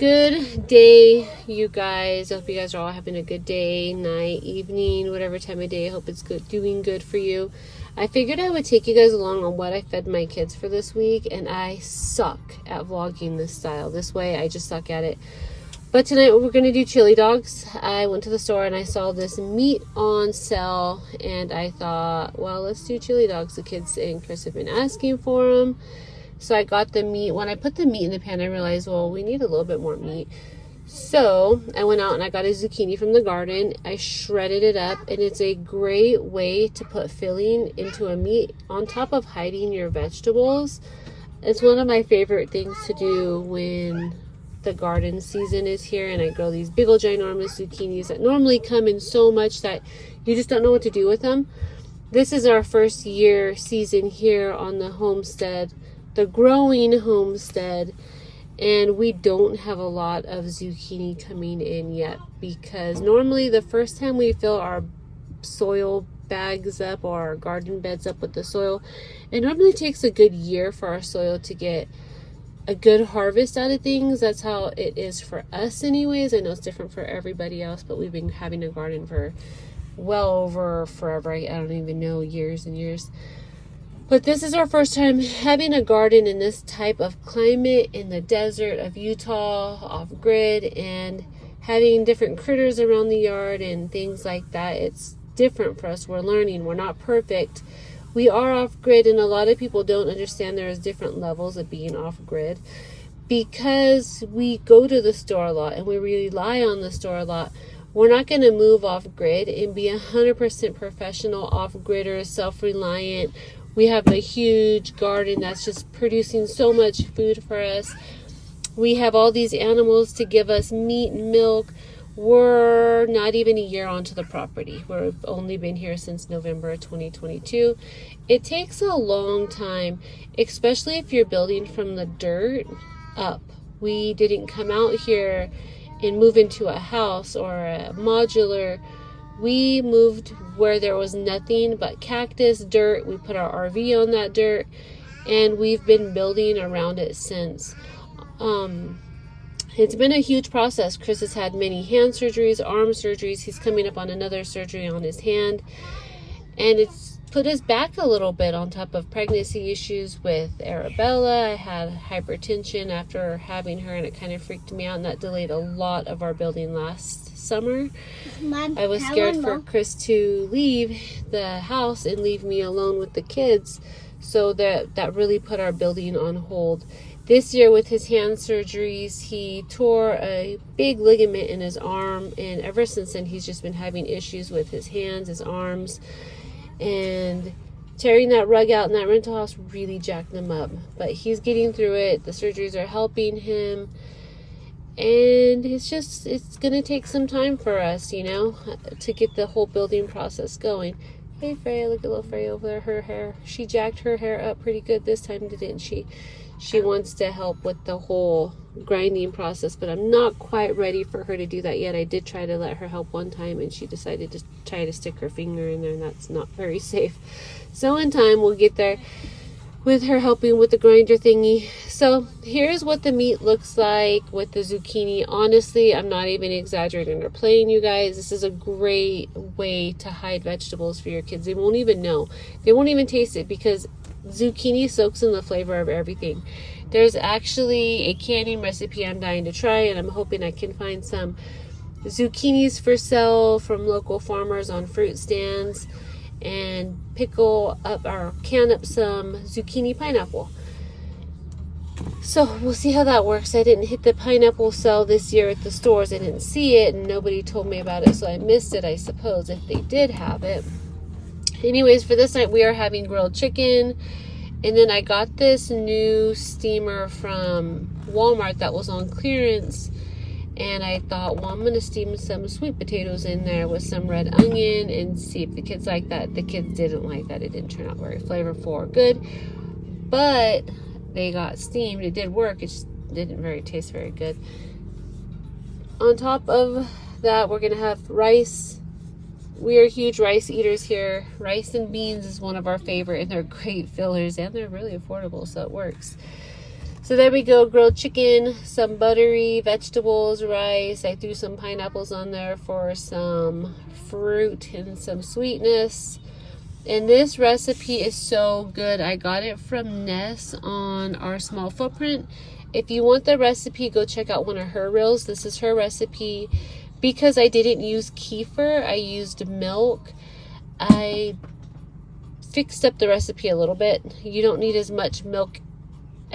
Good day, you guys. I hope you guys are all having a good day, night, evening, whatever time of day. I hope it's good, doing good for you. I figured I would take you guys along on what I fed my kids for this week, and I suck at vlogging this style. This way, I just suck at it. But tonight we're going to do chili dogs. I went to the store and I saw this meat on sale, and I thought, well, let's do chili dogs. The kids and Chris have been asking for them. So I got the meat. When I put the meat in the pan, I realized, well, we need a little bit more meat. So I went out and I got a zucchini from the garden. I shredded it up, and it's a great way to put filling into a meat on top of hiding your vegetables. It's one of my favorite things to do when the garden season is here and I grow these big old ginormous zucchinis that normally come in so much that you just don't know what to do with them. This is our first season here on the homestead, the growing homestead, and we don't have a lot of zucchini coming in yet, because normally the first time we fill our soil bags up or our garden beds up with the soil, it normally takes a good year for our soil to get a good harvest out of things. That's how it is for us anyways. I know it's different for everybody else, but we've been having a garden for well over forever. I don't even know, years and years. But this is our first time having a garden in this type of climate in the desert of Utah, off grid, and having different critters around the yard and things like that. It's different for us. We're learning. We're not perfect. We are off grid, and a lot of people don't understand there's different levels of being off grid, because we go to the store a lot and we rely on the store a lot. We're not going to move off grid and be 100% professional off gridders, self-reliant. We have a huge garden that's just producing so much food for us. We have all these animals to give us meat and milk. We're not even a year onto the property. We've only been here since November 2022. It takes a long time, especially if you're building from the dirt up. We didn't come out here and move into a house or a modular. We moved where there was nothing but cactus, dirt. We put our RV on that dirt, and we've been building around it since. It's been a huge process. Chris has had many hand surgeries, arm surgeries. He's coming up on another surgery on his hand. And it's put us back a little bit on top of pregnancy issues with Arabella. I had hypertension after having her, and it kind of freaked me out, and that delayed a lot of our building last summer. I was scared for Chris to leave the house and leave me alone with the kids. So that really put our building on hold. This year with his hand surgeries, he tore a big ligament in his arm, and ever since then he's just been having issues with his hands, his arms, and tearing that rug out in that rental house really jacked him up. But he's getting through it. The surgeries are helping him, and it's going to take some time for us, to get the whole building process going. Hey Freya, look at little Freya over there, her hair. She jacked her hair up pretty good this time, didn't she? She wants to help with the whole grinding process, but I'm not quite ready for her to do that yet. I did try to let her help one time, and she decided to try to stick her finger in there, and that's not very safe. So in time, we'll get there with her helping with the grinder thingy. So here's what the meat looks like with the zucchini. Honestly, I'm not even exaggerating or playing, you guys. This is a great way to hide vegetables for your kids. They won't even know. They won't even taste it, because zucchini soaks in the flavor of everything. There's actually a canning recipe I'm dying to try, and I'm hoping I can find some zucchinis for sale from local farmers on fruit stands, and pickle up or can up some zucchini pineapple. So we'll see how that works. I didn't hit the pineapple sale this year at the stores. I didn't see it, and nobody told me about it, so I missed it, I suppose, if they did have it. Anyways, for this night we are having grilled chicken, and then I got this new steamer from Walmart that was on clearance, and I thought, well, I'm going to steam some sweet potatoes in there with some red onion and see if the kids like that. The kids didn't like that. It didn't turn out very flavorful or good, but they got steamed. It did work. It just didn't taste very good. On top of that, we're going to have rice. We are huge rice eaters here. Rice and beans is one of our favorite, and they're great fillers, and they're really affordable, so it works. So there we go, grilled chicken, some buttery vegetables, rice. I threw some pineapples on there for some fruit and some sweetness. And this recipe is so good. I got it from Ness on our small footprint. If you want the recipe, go check out one of her reels. This is her recipe. Because I didn't use kefir, I used milk. I fixed up the recipe a little bit. You don't need as much milk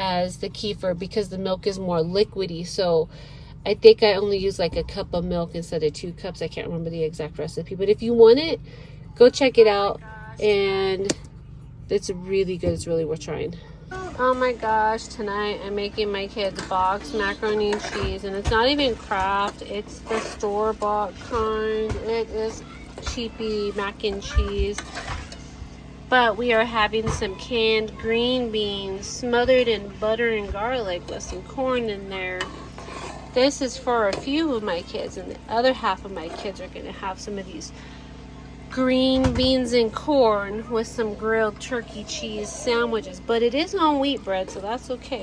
as the kefir because the milk is more liquidy. So I think I only used like a cup of milk instead of 2 cups. I can't remember the exact recipe. But if you want it, go check it out. And it's really good. It's really worth trying. Oh my gosh, tonight I'm making my kids boxed macaroni and cheese, and it's not even Kraft, it's the store-bought kind. It is cheapy mac and cheese. But we are having some canned green beans smothered in butter and garlic with some corn in there. This is for a few of my kids, and the other half of my kids are going to have some of these green beans and corn with some grilled turkey cheese sandwiches. But it is on wheat bread, so that's okay,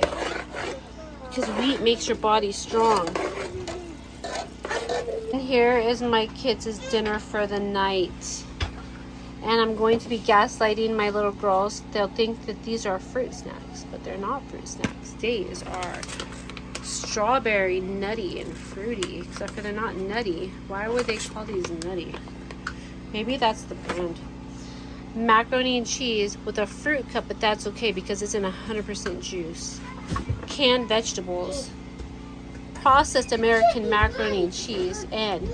because wheat makes your body strong. And here is my kids' dinner for the night. And I'm going to be gaslighting my little girls. They'll think that these are fruit snacks, but they're not fruit snacks. These are strawberry, nutty, and fruity, except for they're not nutty. Why would they call these nutty? Maybe that's the brand. Macaroni and cheese with a fruit cup, but that's okay because it's in 100% juice. Canned vegetables, processed American macaroni and cheese, and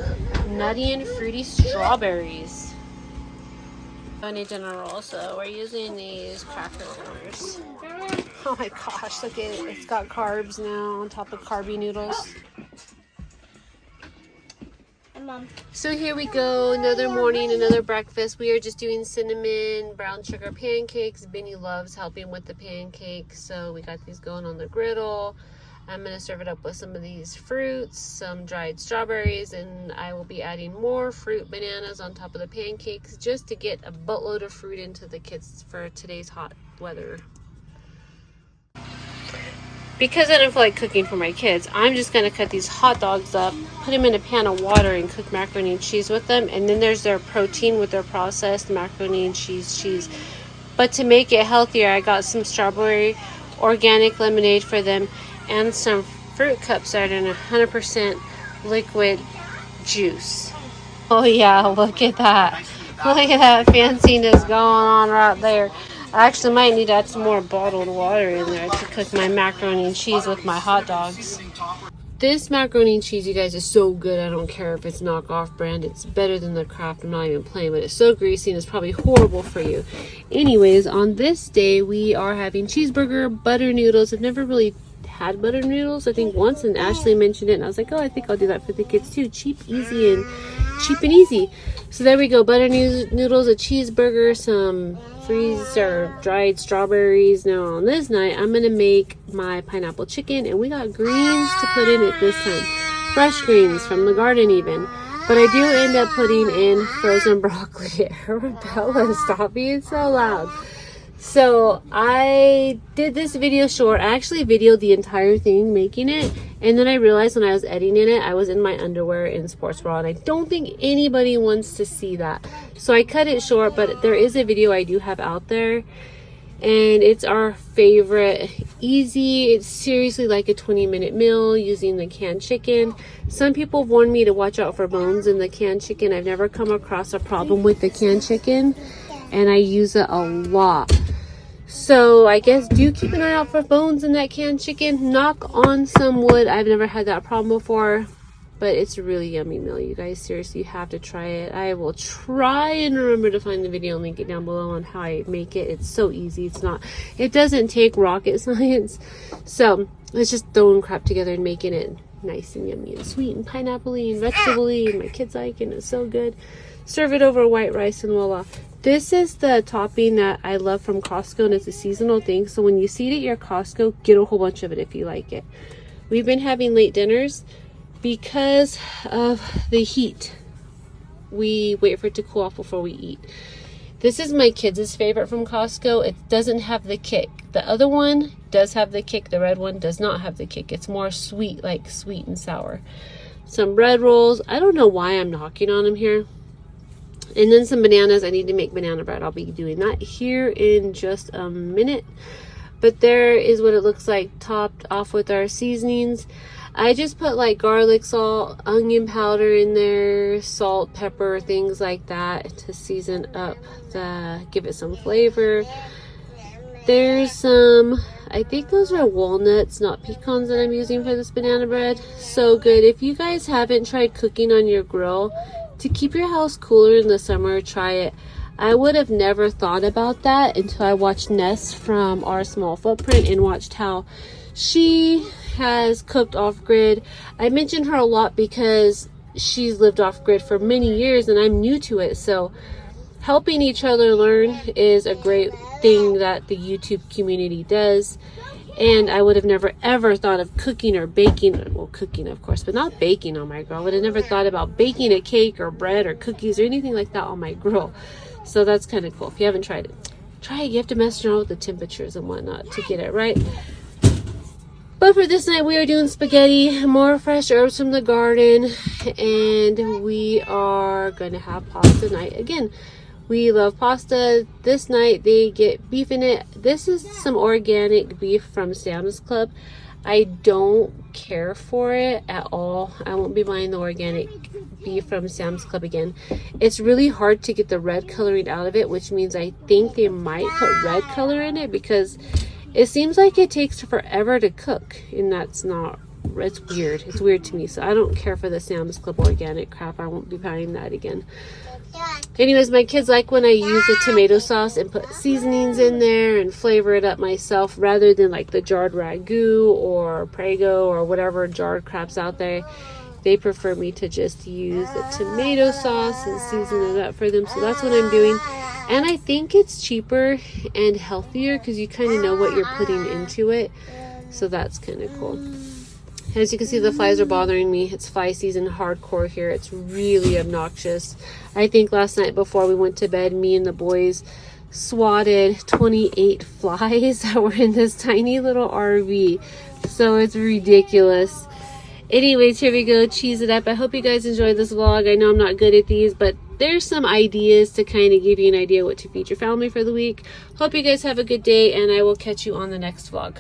nutty and fruity strawberries. Honey dinner roll, so we're using these crackers. Oh my gosh, look at it. It's got carbs now on top of carby noodles. Mom. So here we go, another morning, another breakfast. We are just doing cinnamon brown sugar pancakes. Benny loves helping with the pancakes, so we got these going on the griddle. I'm going to serve it up with some of these fruits, some dried strawberries, and I will be adding more fruit bananas on top of the pancakes just to get a buttload of fruit into the kids for today's hot weather. Because I don't feel like cooking for my kids, I'm just going to cut these hot dogs up, put them in a pan of water, and cook macaroni and cheese with them. And then there's their protein with their processed macaroni and cheese. But to make it healthier, I got some strawberry organic lemonade for them and some fruit cups that are in 100% liquid juice. Oh yeah, look at that. Look at that fanciness going on right there. I actually might need to add some more bottled water in there to cook my macaroni and cheese with my hot dogs. This macaroni and cheese, you guys, is so good. I don't care if it's knockoff brand. It's better than the Kraft. I'm not even playing, but it's so greasy and it's probably horrible for you. Anyways, on this day, we are having cheeseburger, butter noodles. I've never really had butter noodles, I think once, and Ashley mentioned it, and I was like, oh, I think I'll do that for the kids too. Cheap and easy. So there we go, butter noodles, a cheeseburger, some freezer dried strawberries. Now on this night, I'm gonna make my pineapple chicken, and we got greens to put in it this time, fresh greens from the garden even. But I do end up putting in frozen broccoli. Arabella, stop being so loud. So I did this video short. I actually videoed the entire thing making it, and then I realized when I was editing it, I was in my underwear in sports bra, and I don't think anybody wants to see that. So I cut it short, but there is a video I do have out there, and it's our favorite. Easy. It's seriously like a 20-minute meal using the canned chicken. Some people have warned me to watch out for bones in the canned chicken. I've never come across a problem with the canned chicken, and I use it a lot. So I guess do keep an eye out for bones in that canned chicken. Knock on some wood. I've never had that problem before, but it's a really yummy meal, you guys. Seriously, you have to try it. I will try and remember to find the video and link it down below on how I make it. It's so easy. It doesn't take rocket science. So it's just throwing crap together and making it nice and yummy and sweet and pineapple-y and vegetable-y, and my kids like it, and it's so good. Serve it over white rice and voila. This is the topping that I love from Costco, and it's a seasonal thing. So when you see it at your Costco, get a whole bunch of it if you like it. We've been having late dinners because of the heat. We wait for it to cool off before we eat. This is my kids' favorite from Costco. It doesn't have the kick. The other one does have the kick. The red one does not have the kick. It's more sweet, like sweet and sour. Some bread rolls. I don't know why I'm knocking on them here. And then some bananas. I need to make banana bread. I'll be doing that here in just a minute. But there is what it looks like topped off with our seasonings. I just put like garlic salt, onion powder in there, salt, pepper, things like that to season up, give it some flavor. There's some, I think those are walnuts, not pecans, that I'm using for this banana bread. So good. If you guys haven't tried cooking on your grill to keep your house cooler in the summer, try it. I would have never thought about that until I watched Ness from Our Small Footprint and watched how she has cooked off-grid. I mentioned her a lot because she's lived off-grid for many years and I'm new to it. So helping each other learn is a great thing that the YouTube community does. And I would have never ever thought of cooking or baking, well, cooking of course, but not baking on my grill. I would have never thought about baking a cake or bread or cookies or anything like that on my grill. So that's kind of cool. If you haven't tried it, try it. You have to mess around with the temperatures and whatnot to get it right. But for this night, we are doing spaghetti, more fresh herbs from the garden, and we are going to have pasta night again. We love pasta. This night, they get beef in it. This is some organic beef from Sam's Club. I don't care for it at all. I won't be buying the organic beef from Sam's Club again. It's really hard to get the red coloring out of it, which means I think they might put red color in it because it seems like it takes forever to cook, and that's not, it's weird. It's weird to me, so I don't care for the Sam's Club organic crap. I won't be buying that again. Anyways, my kids like when I use the tomato sauce and put seasonings in there and flavor it up myself rather than like the jarred ragu or Prego or whatever jarred crap's out there. They prefer me to just use the tomato sauce and season it up for them, so that's what I'm doing. And I think it's cheaper and healthier because you kind of know what you're putting into it. So that's kind of cool. As you can see, the flies are bothering me. It's fly season hardcore here. It's really obnoxious. I think last night before we went to bed, me and the boys swatted 28 flies that were in this tiny little RV. So it's ridiculous. Anyways, here we go. Cheese it up. I hope you guys enjoyed this vlog. I know I'm not good at these, but there's some ideas to kind of give you an idea what to feed your family for the week. Hope you guys have a good day, and I will catch you on the next vlog.